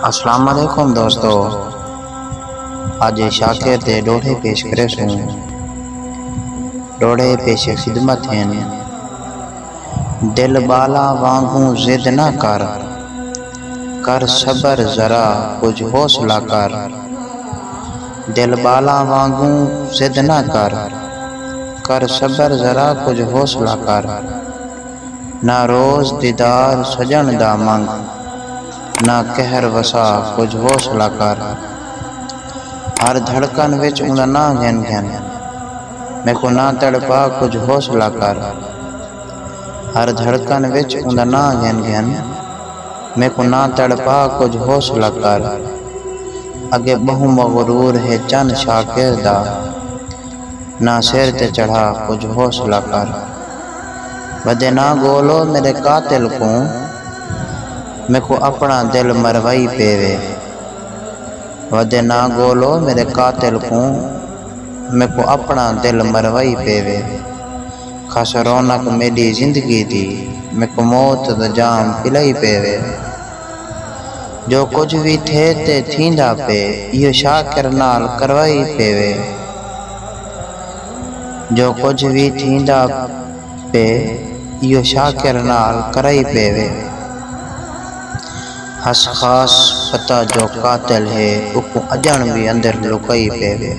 السلام علیکم دوستو، آج شاکر دے ڈوڑے پیش کرے سوں۔ ڈوڑے پیش خدمت ہیں۔ دل بالا وانگوں ضد نہ کر، کر صبر ذرا کچھ حوصلہ کر۔ دل بالا وانگوں ضد نہ کر، کر صبر ذرا کچھ حوصلہ کر۔ نہ روز دیدار سجن دا منگ، نہ کہر وسا کچھ حوصلہ کر۔ ہر دھڑکن وچ اوندا نہ گھن گھن، میں کو نہ تڑپا کچھ حوصلہ کر۔ ہر دھڑکن وچ اوندا نہ گھن گھن، میں کو نہ تڑپا کچھ حوصلہ کر۔ اگے بہو مغرور ہے چند شاکر دا، نہ سر تے چڑھا کچھ حوصلہ کر۔ ودے نہ گولو میرے قاتل کو، میں کو اپنا دل مروائی پیوے۔ ودے نہ گولو میرے قاتل کو، میں کو اپنا دل مروائی پیوے۔ خاص رونق میری زندگی دی، میں کو موت دا جام پلائی پیوے۔ جو کچھ بھی تھے تے تھیندا پے، یہ شاکر نال کروائی پیوے۔ جو کچھ بھی تھیندا پے، یہ شاکر نال کرائی پیوے۔ ہس خاص پتہ جو قاتل ہے، اکو اجن بھی اندر لکائی پیوے۔